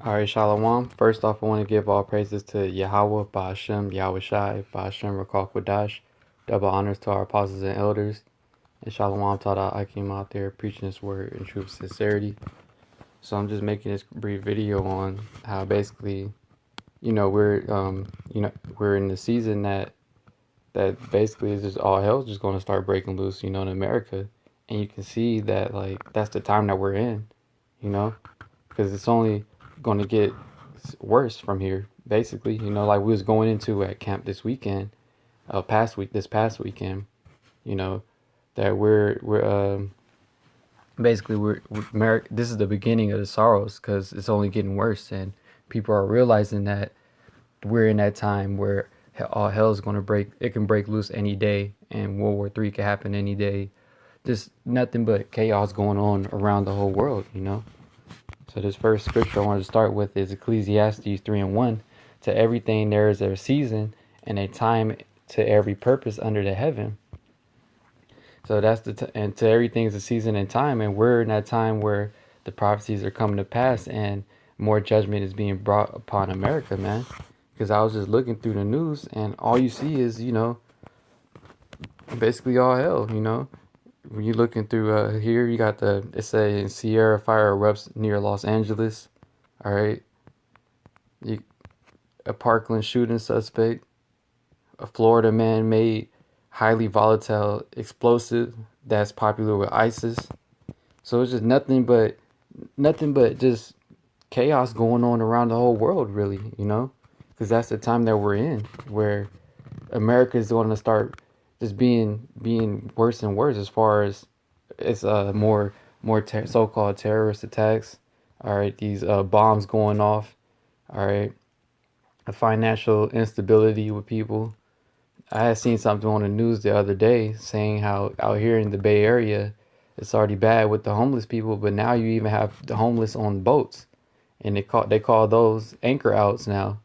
All right, Shalom. First off, I want to give all praises to Yahweh, Ba'ashem, Yahweh Shai, Ba'ashem, Rakal Kodash. Double honors to our apostles and elders. And Shalom taught I came out there preaching this word in true sincerity. So I'm just making this brief video on how basically, we're in the season that basically is just all hell's just going to start breaking loose, in America. And you can see that like that's the time that we're in, you know, because it's only going to get worse from here. Basically, like we was going into at camp this weekend, this past weekend, you know, that we're basically this is the beginning of the sorrows because it's only getting worse, and people are realizing that we're in that time where all hell is going to break. It can break loose any day, and World War III can happen any day. Just nothing but chaos going on around the whole world. So this first scripture I wanted to start with is Ecclesiastes 3:1. To everything there is a season and a time to every purpose under the heaven. So that's and to everything is a season and time, and we're in that time where the prophecies are coming to pass and more judgment is being brought upon America, man. Because I was just looking through the news and all you see is, basically all hell. When you're looking through here, you got it say Sierra fire erupts near Los Angeles. All right. You, a Parkland shooting suspect, a Florida man made highly volatile explosive that's popular with ISIS. So it's just nothing but just chaos going on around the whole world, really. Because that's the time that we're in, where America is going to start just being worse and worse as far as it's more so-called terrorist attacks. All right, these bombs going off. All right, a financial instability with people. I had seen something on the news the other day saying how out here in the Bay Area, it's already bad with the homeless people, but now you even have the homeless on boats, and they call those anchor outs now.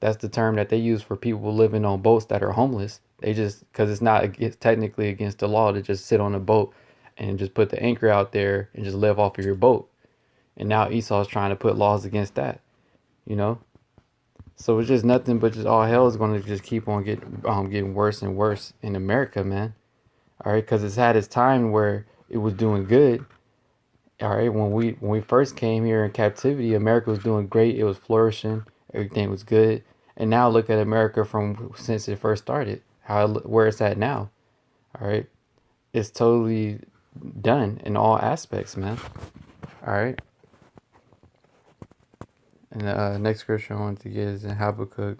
That's the term that they use for people living on boats that are homeless. They just because it's not technically against the law to just sit on a boat and just put the anchor out there and just live off of your boat. And now Esau's trying to put laws against that, you know. So it's just nothing but just all hell is going to just keep on getting worse and worse in America, man. All right, because it's had its time where it was doing good. All right, when we first came here in captivity, America was doing great. It was flourishing. Everything was good. And now look at America from since it first started, where it's at now. All right, it's totally done in all aspects, man. All right. And the next scripture I want to get is in Habakkuk.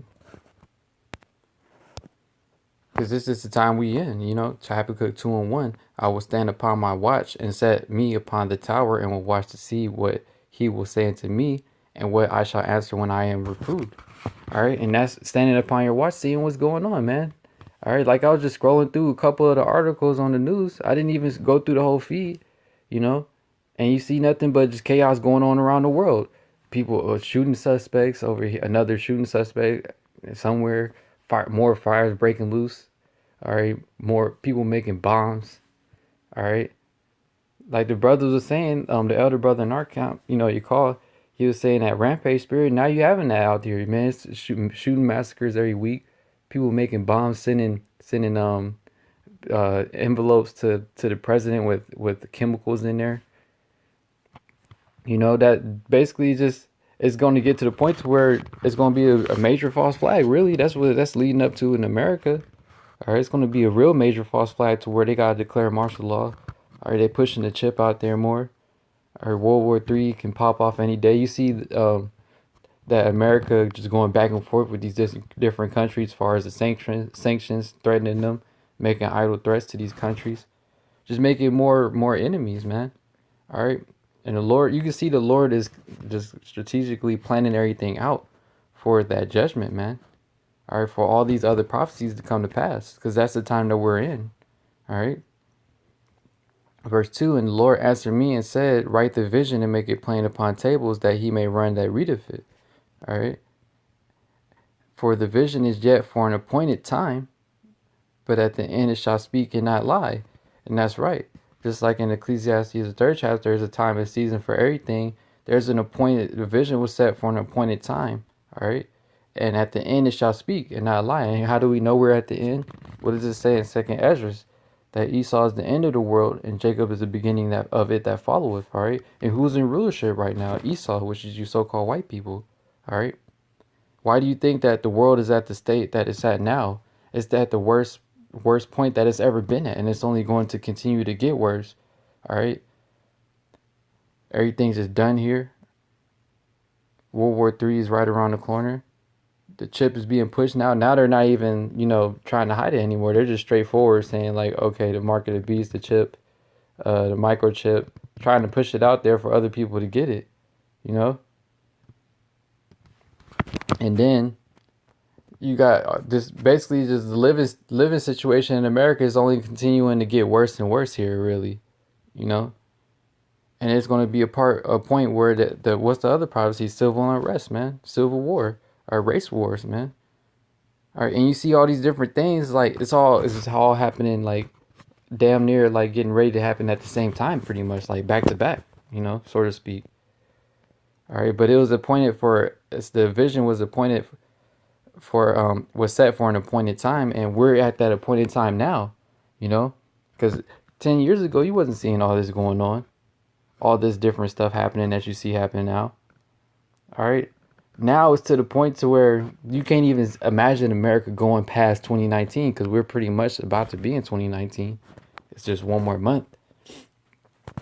Because this is the time we in. Habakkuk 2:1. I will stand upon my watch and set me upon the tower and will watch to see what he will say unto me and what I shall answer when I am reproved. All right. And that's standing upon your watch, seeing what's going on, man. All right. Like I was just scrolling through a couple of the articles on the news. I didn't even go through the whole feed, you know, and you see nothing but just chaos going on around the world. People are shooting suspects over here, another shooting suspect somewhere, more fires breaking loose. All right, more people making bombs. All right, like the brothers were saying, the elder brother in our camp, you call, he was saying that rampage spirit. Now you having that out there, man. It's shooting massacres every week. People making bombs, sending envelopes to the president with chemicals in there. That basically just it's going to get to the point to where it's going to be a major false flag. Really, that's what that's leading up to in America. All right, it's going to be a real major false flag to where they got to declare martial law. All right, they pushing the chip out there more. Or World War III can pop off any day. You see that America just going back and forth with these different countries as far as the sanctions threatening them, making idle threats to these countries, just making more enemies, man. All right, and the Lord, you can see the Lord is just strategically planning everything out for that judgment, man. All right, for all these other prophecies to come to pass, because that's the time that we're in. All right. Verse 2, and the Lord answered me and said, write the vision and make it plain upon tables that he may run that readeth it. All right. For the vision is yet for an appointed time, but at the end it shall speak and not lie. And that's right. Just like in Ecclesiastes, the third chapter, there's a time and season for everything. There's an appointed, the vision was set for an appointed time. All right. And at the end it shall speak and not lie. And how do we know we're at the end? What does it say in Second Ezra? That Esau is the end of the world and Jacob is the beginning of it that followeth. All right. And who's in rulership right now? Esau, which is you so-called white people. All right. Why do you think that the world is at the state that it's at now? It's at the worst point that it's ever been at, and it's only going to continue to get worse. All right. Everything's just done here. World War III is right around the corner. The chip is being pushed now. Now they're not even, trying to hide it anymore. They're just straightforward saying like, okay, the mark of the beast, the chip, the microchip, trying to push it out there for other people to get it, you know? And then you got this basically just the living situation in America is only continuing to get worse and worse here, really, you know? And it's going to be a point where the what's the other prophecy? Civil unrest, man. Civil war or race wars, man. All right, and you see all these different things like it's all happening like damn near like getting ready to happen at the same time, pretty much like back to back, so to speak. All right, but it was appointed for it's the vision was appointed for was set for an appointed time, and we're at that appointed time now, because 10 years ago you wasn't seeing all this going on, all this different stuff happening that you see happening now. All right, now it's to the point to where you can't even imagine America going past 2019 because we're pretty much about to be in 2019. It's just one more month.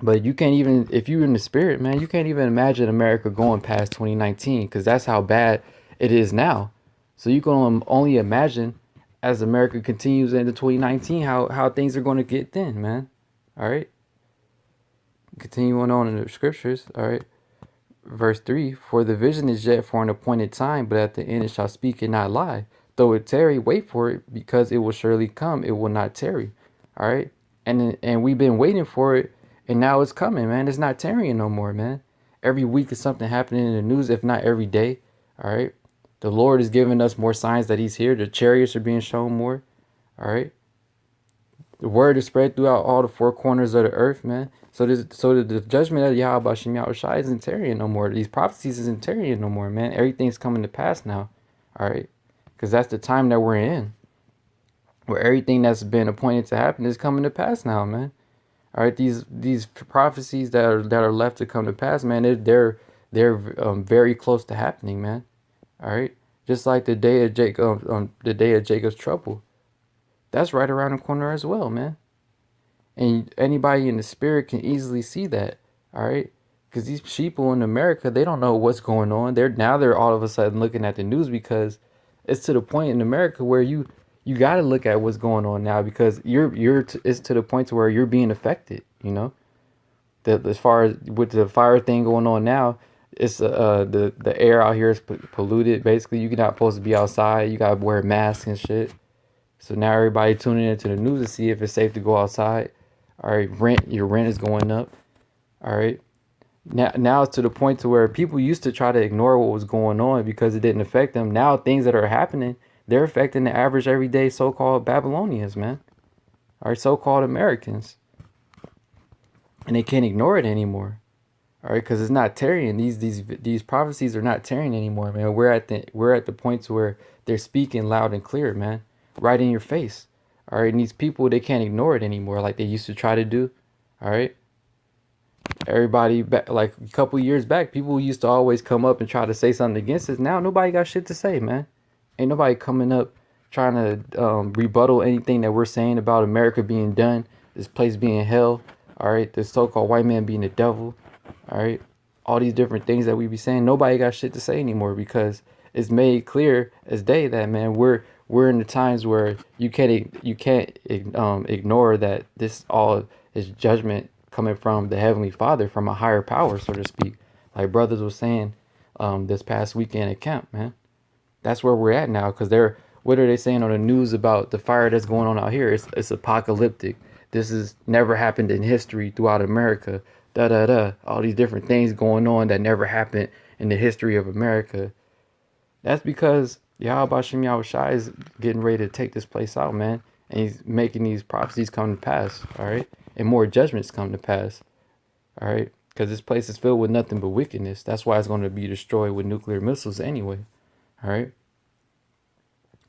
But you can't even, if you're in the spirit, man, you can't even imagine America going past 2019 because that's how bad it is now. So you can only imagine as America continues into 2019 how things are going to get then, man. All right. Continuing on in the scriptures. All right. Verse 3, for the vision is yet for an appointed time, but at the end it shall speak and not lie. Though it tarry, wait for it, because it will surely come. It will not tarry. All right. And we've been waiting for it, and now it's coming, man. It's not tarrying no more, man. Every week is something happening in the news, if not every day. All right. The Lord is giving us more signs that he's here. The chariots are being shown more. All right. The word is spread throughout all the four corners of the earth, man. So the judgment of Yahweh Shem Yahushai isn't tarrying no more. These prophecies isn't tarrying no more, man. Everything's coming to pass now. All right. Because that's the time that we're in. Where everything that's been appointed to happen is coming to pass now, man. All right, these prophecies that are left to come to pass, man, they're very close to happening, man. All right, just like the day of the day of Jacob's trouble, that's right around the corner as well, man. And anybody in the spirit can easily see that. All right, because these people in America, they don't know what's going on. They're all of a sudden looking at the news because it's to the point in America where you got to look at what's going on now because it's to the point to where you're being affected, that as far as with the fire thing going on now, it's the air out here is polluted. Basically, you're not supposed to be outside. You got to wear masks and shit. So now everybody tuning into the news to see if it's safe to go outside. All right, your rent is going up. All right. Now it's to the point to where people used to try to ignore what was going on because it didn't affect them. Now things that are happening, they're affecting the average everyday so-called Babylonians, man. Or so-called Americans. And they can't ignore it anymore. All right, because it's not tarrying. These prophecies are not tarrying anymore, man. We're at the point to where they're speaking loud and clear, man. Right in your face. All right, and these people, they can't ignore it anymore like they used to try to do. All right. Everybody back like a couple years back, people used to always come up and try to say something against us. Now nobody got shit to say, man. Ain't nobody coming up trying to rebuttal anything that we're saying about America being done, this place being hell. All right, this so-called white man being the devil. All right, all these different things that we be saying. Nobody got shit to say anymore because it's made clear as day that, man, we're in the times where you can't ignore that this all is judgment coming from the Heavenly Father, from a higher power, so to speak. Like brothers was saying this past weekend at camp, man. That's where we're at now, because what are they saying on the news about the fire that's going on out here? It's apocalyptic. This has never happened in history throughout America. Da da da. All these different things going on that never happened in the history of America. That's because Yahweh Shem Yahushai is getting ready to take this place out, man. And he's making these prophecies come to pass, all right? And more judgments come to pass, all right? because this place is filled with nothing but wickedness. That's why it's going to be destroyed with nuclear missiles anyway. All right.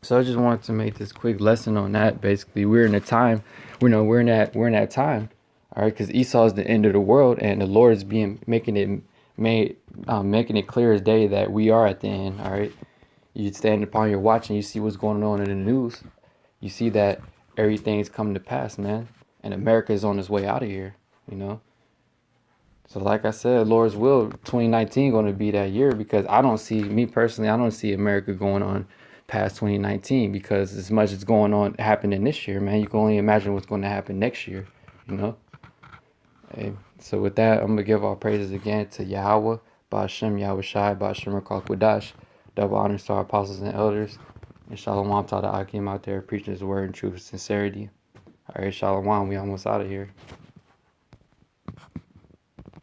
So I just wanted to make this quick lesson on that. Basically, we're in a time, we're in that time. All right, because Esau is the end of the world, and the Lord is being making it clear as day that we are at the end. All right, you stand upon your watch and you see what's going on in the news. You see that everything's coming to pass, man, and America is on its way out of here. You know. So like I said, Lord's will, 2019 going to be that year, because me personally, I don't see America going on past 2019, because as much as going on happening this year, man, you can only imagine what's going to happen next year, you know? Hey, so with that, I'm going to give all praises again to Yahweh, Ba'ashem, Yahweh Shai, Ba'ashem Rakal Quadash, double honors to our apostles and elders, and Shalom to all the Akim out there preaching his word in truth and sincerity. All right, Shalom, we almost out of here.